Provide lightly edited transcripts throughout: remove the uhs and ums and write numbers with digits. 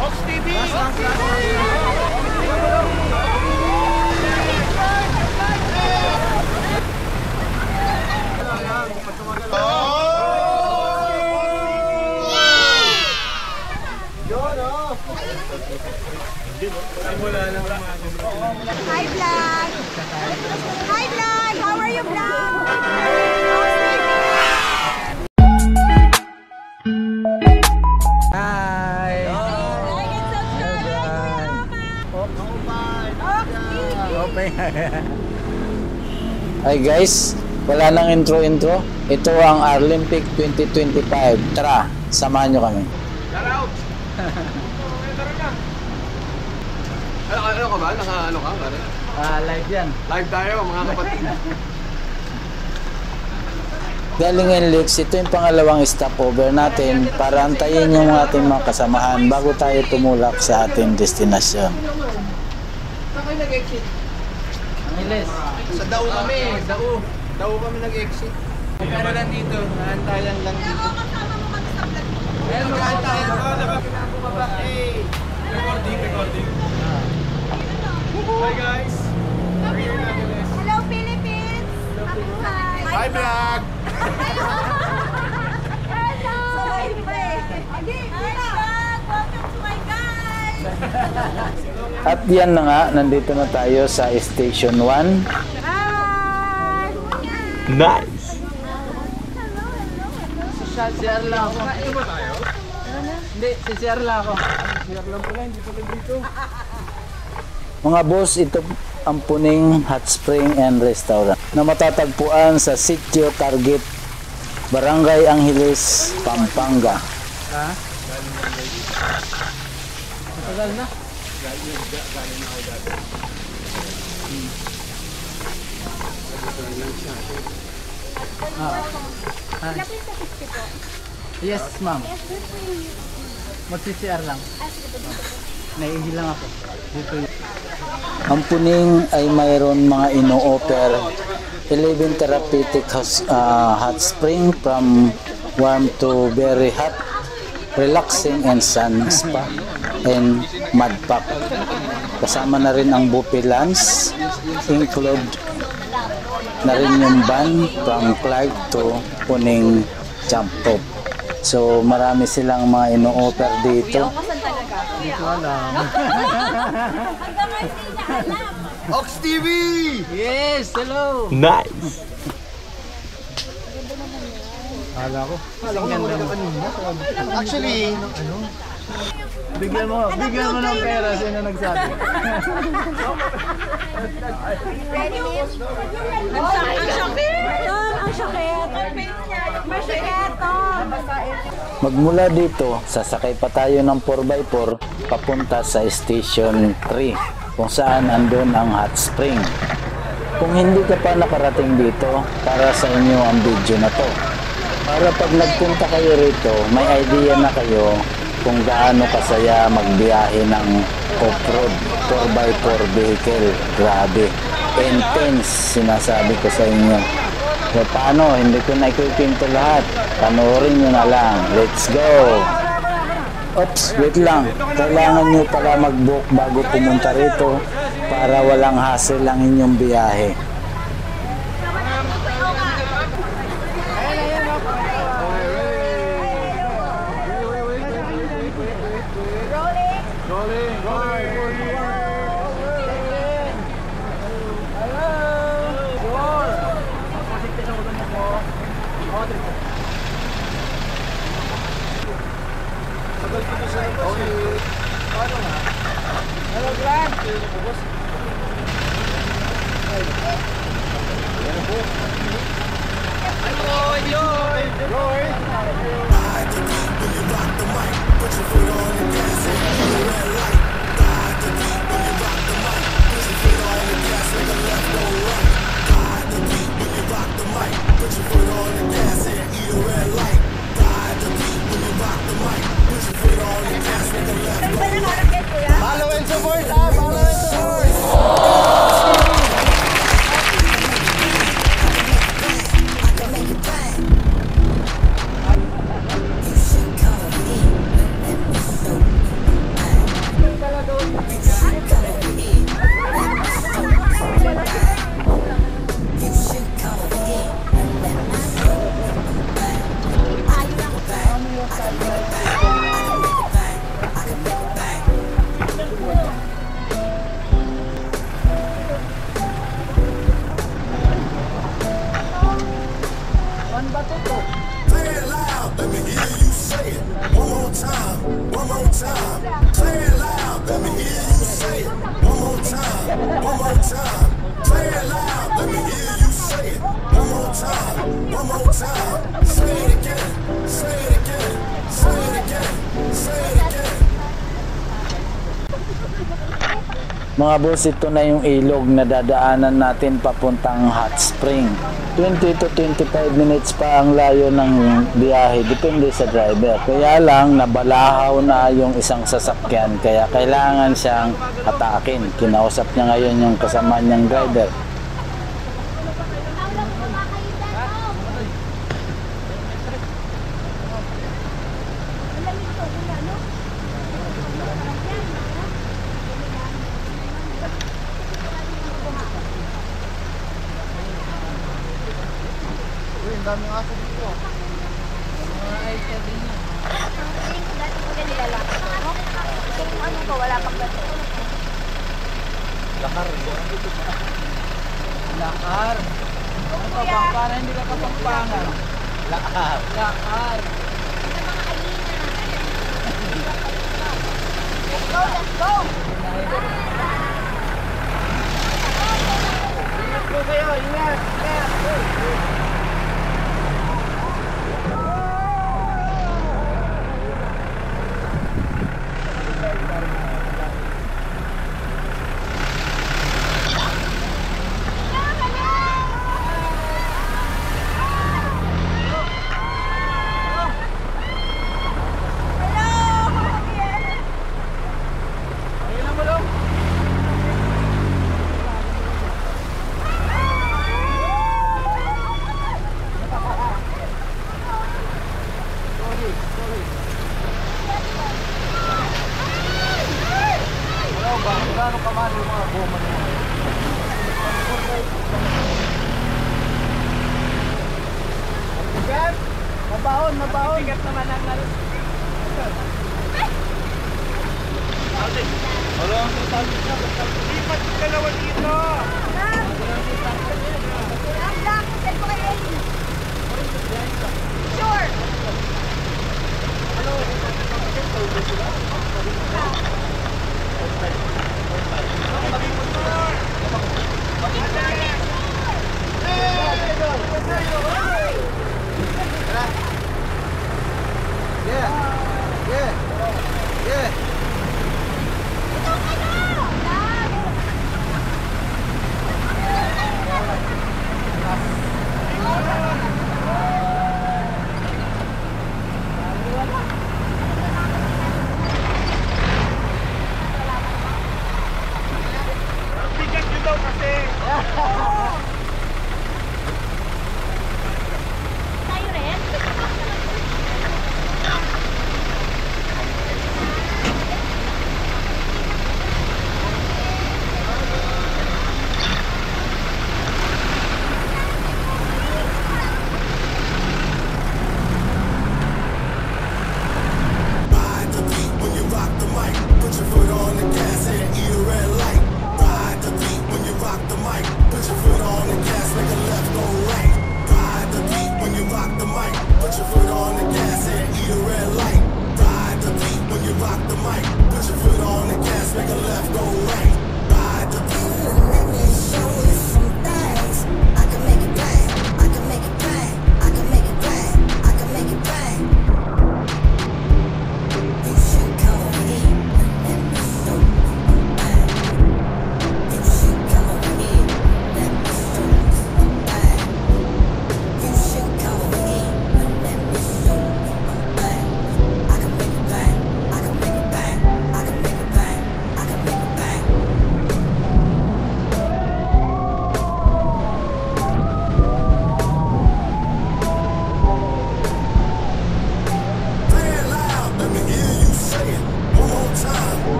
Ox TV! Ox TV! Hi vlog! Hi vlog! How are you vlog? Hi! Like and subscribe! Hi guys, wala nang intro. Ito ang Arlimpic 2025. Tara, samahan nyo kami. Ano ka ba? Naka-ano ka? Live yan. Live tayo mga kapatid. Galing NLEX, ito yung pangalawang stopover natin para antayin yung ating mga kasamahan bago tayo tumulak sa ating destinasyon. Saan kayo nag-exit? Angeles. Sa Dao kami. Dao kami nag-exit. Pero lang dito. Naantayan lang dito. Pero naantayan ko. Nakapinababa. Hey! Recording. Hi guys! Hello Philippines! Hi! Hi vlog! Hello! Hi vlog! Welcome to my guys! At yan na nga, nandito na tayo sa Station 1. Hi! Nice! CR lang ako. Ito ba tayo? Hindi, CR lang ako. CR lang pala, hindi pala dito. Mga boss, ito ang Puning Hot Spring and Restaurant na matatagpuan sa Sitio Target, Barangay Angeles, Pampanga. Ha? Matagal na? Yes, ma'am. Mag-CR lang. Naihi lang ako. Dito. Ang Puning ay mayroon mga ino-offer 11 therapeutic hot spring from warm to very hot, relaxing and sun spa and mud pack. Kasama na rin ang buffet lunch, include na rin yung van from Clark to Puning Jump Rope. So marami silang mga ino-offer dito. Hindi ko alam. Ox TV! Yes, hello! Nice! Kala ko ganda kanina. Actually, Bigyan mo ng pera, sino nagsabi? Ready? Ang sakit! Masikit! Magmula dito, sasakay pa tayo ng 4x4 papunta sa Station 3 kung saan andun ang hot spring. Kung hindi ka pa nakarating dito, para sa inyo ang video na to. Para pag nagpunta kayo rito, may idea na kayo kung gaano kasaya magbiyahe ng off-road 4x4 vehicle. Grabe, intense, sinasabi ko sa inyo. So paano, hindi ko na ikwipinto lahat. Panoorin nyo na lang. Let's go! Oops, wait lang. Kailangan nyo pala mag-book bago pumunta rito para walang hassle ang inyong biyahe. follow and support ha! Follow and support! Mga boss, ito na yung ilog na dadaanan natin papuntang hot spring. 20 to 25 minutes pa ang layo ng biyahe, depende sa driver. Kaya lang, nabalahaw na yung isang sasakyan, kaya kailangan siyang atakin. Kinausap niya ngayon yung kasama niyang driver. Ang daming aso dito. Mga Asia din yan. Kung ano ba, wala pang gato. Lakar. Lakar. Ano ka ba? Para hindi ka kapampangan. Lakar. Lakar. Let's go, let's go! Ingat po kayo, ingat. Ingat. Gano'n kamali yung mga goma nyo? Bigat! Mabaon, mabaon! Bigat naman ang nalit. Wala ang tatalo siya. Lipat yung dalawa dito! Ang black, send mo kay Ellie. Sure! Bigat nyo daw kasi! Tayo rin?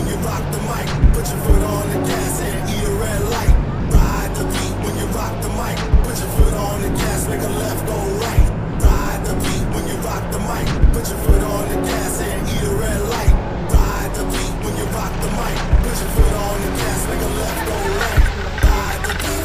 you rock the mic. Put your foot on the gas and eat a red light. Ride the beat when you rock the mic. Put your foot on the gas, make a left go right. Ride the beat when you rock the mic. Put your foot on the gas and eat a red light. Ride the beat when you rock the mic. Put your foot on the gas, make a left go right. Ride the beat.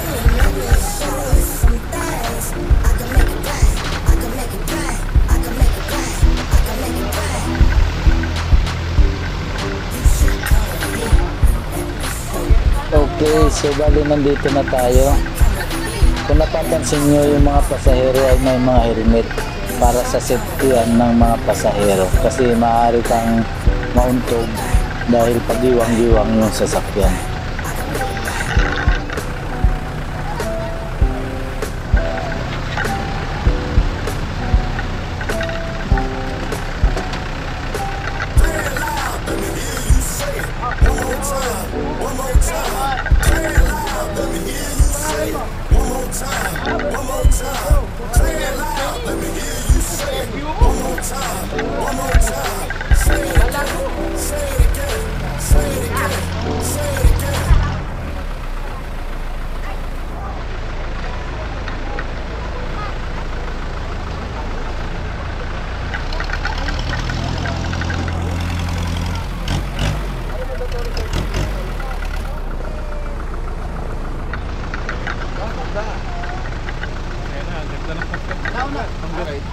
Okay, so bali nandito na tayo. Kung napapansin nyo, yung mga pasahero ay may mga helmet para sa safety ng mga pasahero. Kasi maaari kang mauntog dahil pagiwang-giwang yung sasakyan.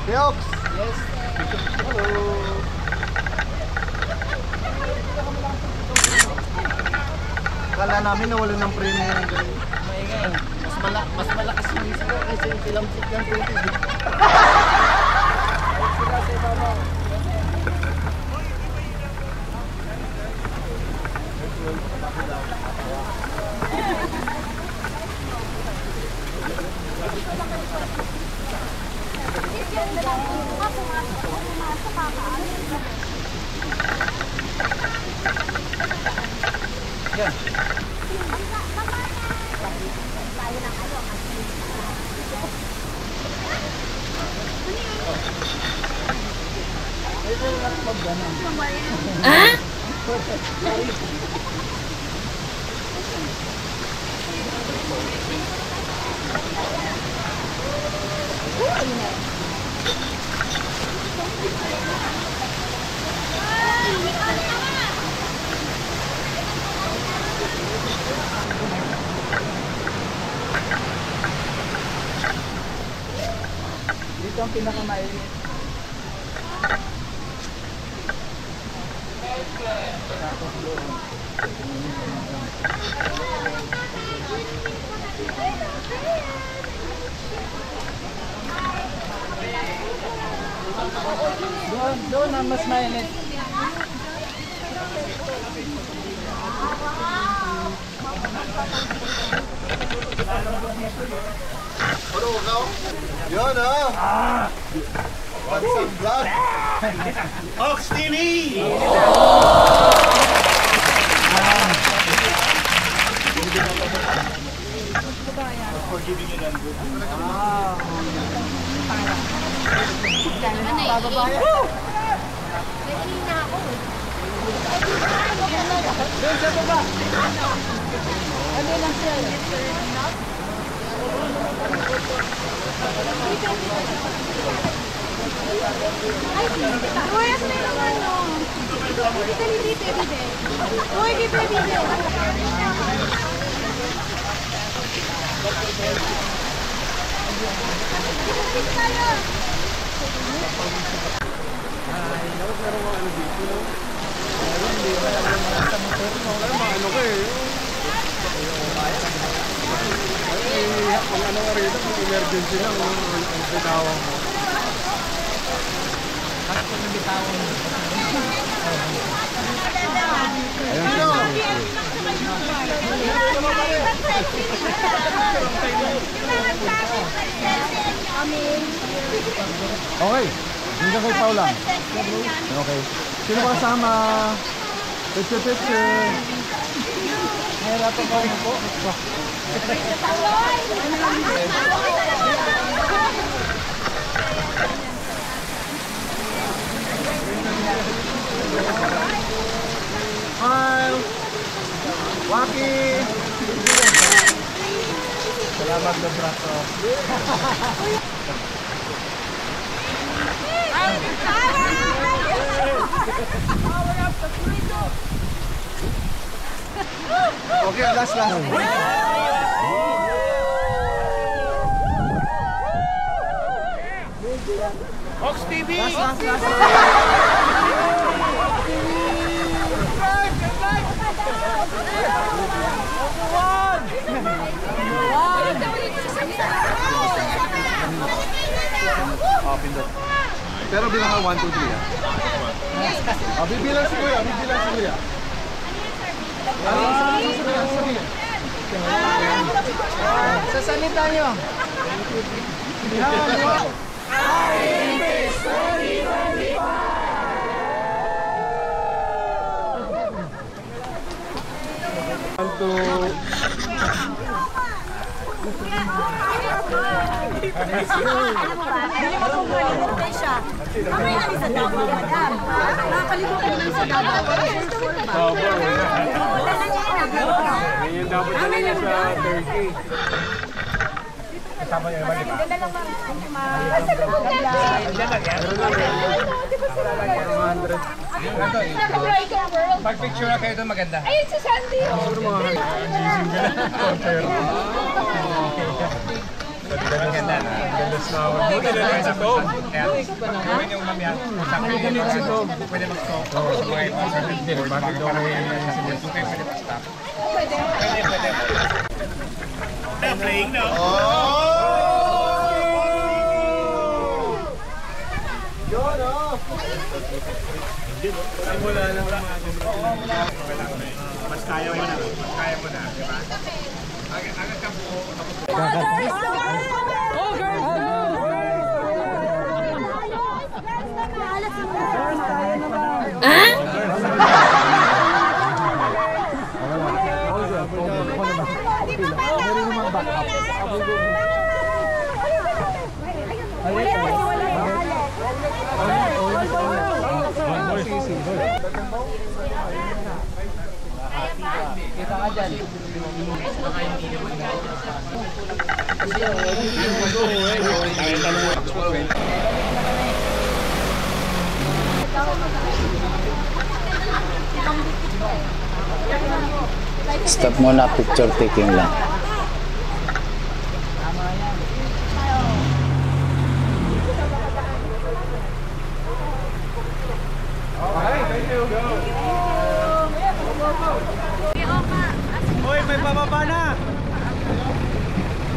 Deox! Yes. Hello. Kala namin nawala ng premyo ng ganun. Maingay. Mas malakas yung isip kasi yung silamsik ng tubig. Sila sa ibabaw. Yan. Ah? Dito ang pinakamainit. Tapos doon. Doon ang mas mainit. Yun ah! What's up, vlog? Ox TV! Uy, asa na yung naman, no? Dito. Uy, dito. Emergency lang ang bitawang mo. Okay, hanggang kay Pao lang. Okay. Sino ba kasama? Picture. Mahirapan ko rin po. Smile! Waki! Salamat na braso. Okay, last. Ox TV! Last. Pindot. Pero bilang ka 1, 2, 3 bibilang si Kuya. Sa salita nyo. Alam mo ba? Alam mo kalimutan siya. Mamaya kami sa Davao, madam. Nakakalimutan naman sa Davao. Ngayon dapat na sa Turkey. Kasama niyo naman, di ba? Pag-picture na kayo doon maganda. Ayun si Sandy! Maganda na. Galas na ako. Buti na lang sa Tom. Gawin yung mamaya. Sakit yung sa Tom. Pwede mag-stop. Sa mga ibang sa Tom. Bakit daw kayo yung sa Tom? Pwede mag-stop. Pwede. They're playing now. Simula lang mga mas kaya mo na. Di ba? Agad ka po. Kita ka dyan. Stop muna, picture taking lang. Hoy, may pababa na!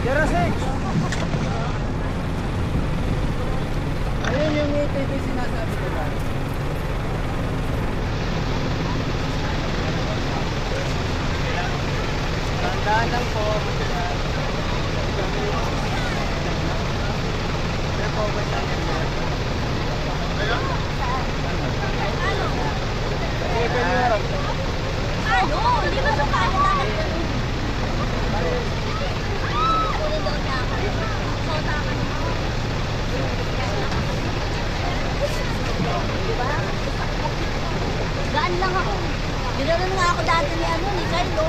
Yara 6! Ayun yung ATV sinasabi ko ba? Tandaan lang po. Ano? Hindi ba sa kanya namin? Gaan lang ako. Dinala nga ako dati ni ni Carlo.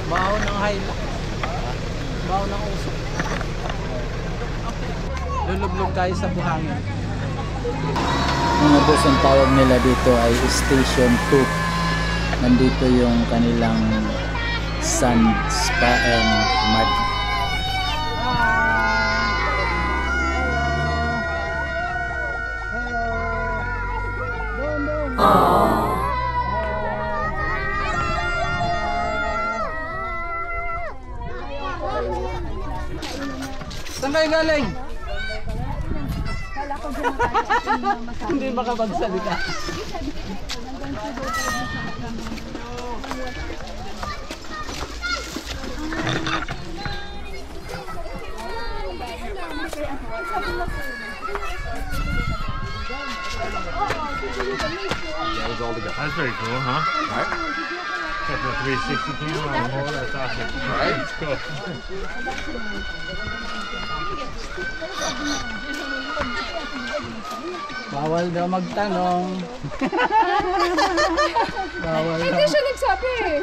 Baho ng highlight. Baho ng usok. Lulublog tayo sa buhangin. Mga boss, ang tawag nila dito ay Station 2. Nandito yung kanilang sand spa and mud. Saan kayo galing? Hindi makapagsalita. That's very cool, huh? Right. Got the 360 camera on the whole. That's awesome. Right. That's cool. Bawal daw magtanong. Bawal daw. Hindi siya nagsabi eh.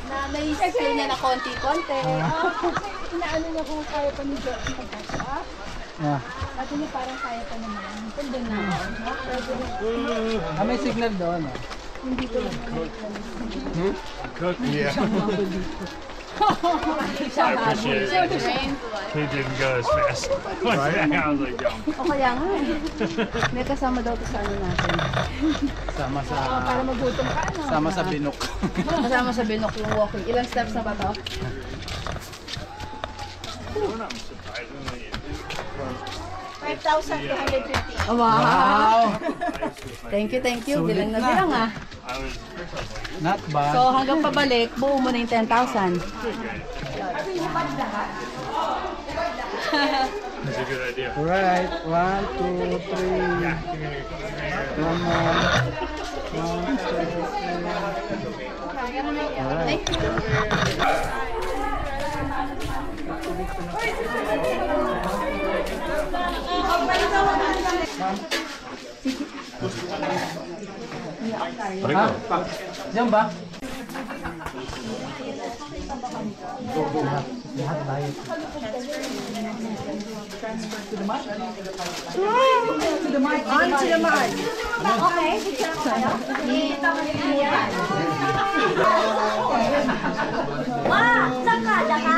Na naisip niya na konti-konti. Inaano niya kung kaya pa ni Josh magkasya. Ah. Sabi niya parang kaya pa naman. Pwede na. May signal doon. Hindi ko lang Cook, yeah. siya I appreciate it. Drain. He didn't go as fast. Right? I was like, yum. O kaya nga eh. May kasama daw to sa ano natin. Sama sa Para magutom ka ano. sama sa binok. Kasama sa binok yung walking. Ilang steps na ba to? Surprisingly, 5,250. Oh, wow. Wow! Thank you, thank you. Sulit Bilang na na. bilang ah. I was like, Not bad. So hanggang pabalik, buo mo na yung 10,000. that's a good idea. Alright, 1, 2, 3. One more. 1, 2, 3. Thank you. Ha? Diyan ba? Lahat bayad. On to the mark. Okay. Wow, sakada ka?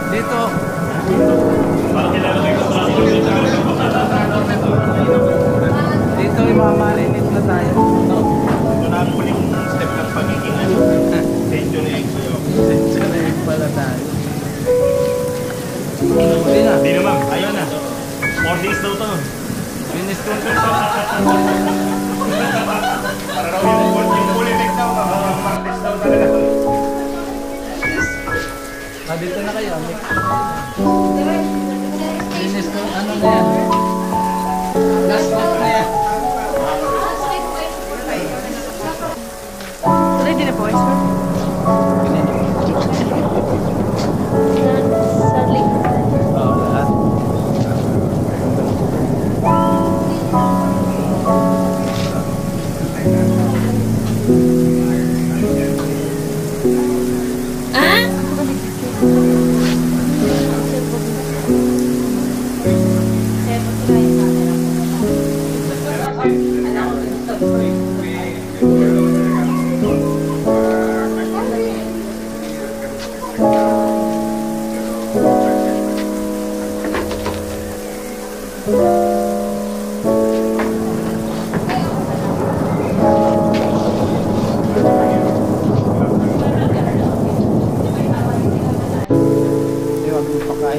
Dito. Dito ay mamarinit na tayo. Century pala tayo. Hindi na. Hindi naman. Ayun na. 4 days daw to. Finish ko. Para raw yung politik daw. Martes daw talaga. Dito na kayo. Finish ko. Ano na yan? Last week na yan. Ready na po, sir?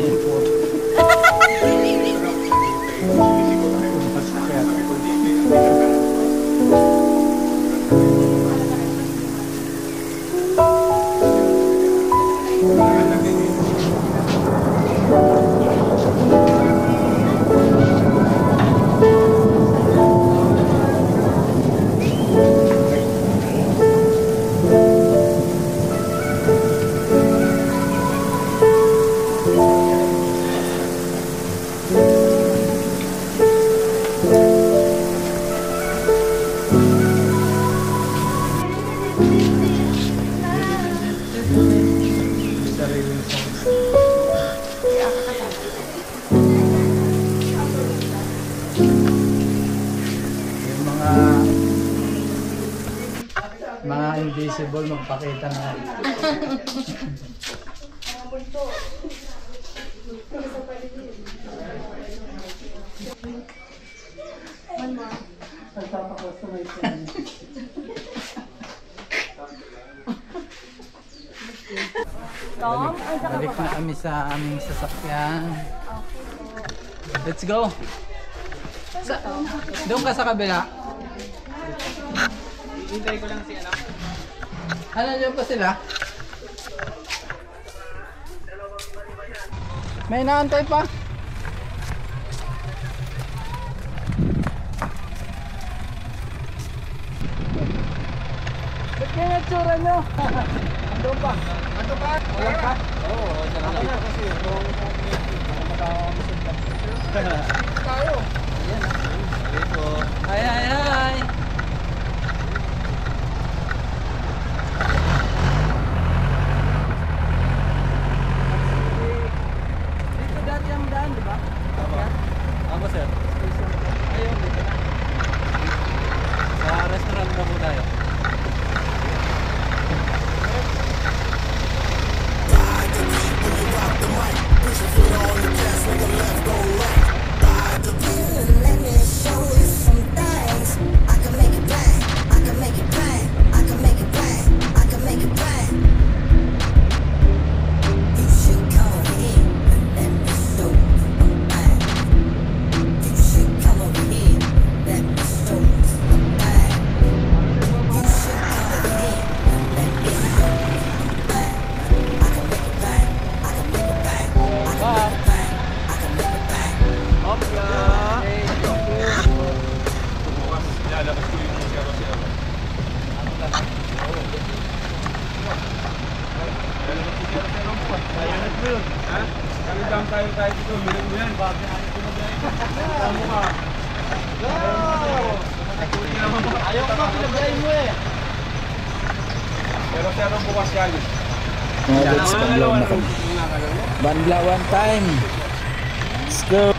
tayo po. Mga invisible magpakita na. Tom, Balik na kami sa aming sasakyan. Let's go. Doon ka sa kabila. Hintay ko lang si ano. Ano dyan pa sila? May naantay pa. Ba't kaya natsura nyo? Ando pa. Ando pa? Wala pa? Oo, ako na kasi. Tayo. Ayan ah. Hi, hi, hi. Dito dati ang daan, di ba? Tama, sir. Ayun, dito na. Sa restaurant na po tayo. Let me show you some things. I can make it bang. I can make it bang. I can make it bang. I can make it bang. You should come over here and let me show you some things. You should come over here. Let me show you some things. You should come over here and let me show you some things. I can make it bang. I can make it bang. I can make it bang. I can make it bang. Ayaw ko ba pinagayin mo eh. Mga lods, banlaw na kami. Banlaw one time. Let's go.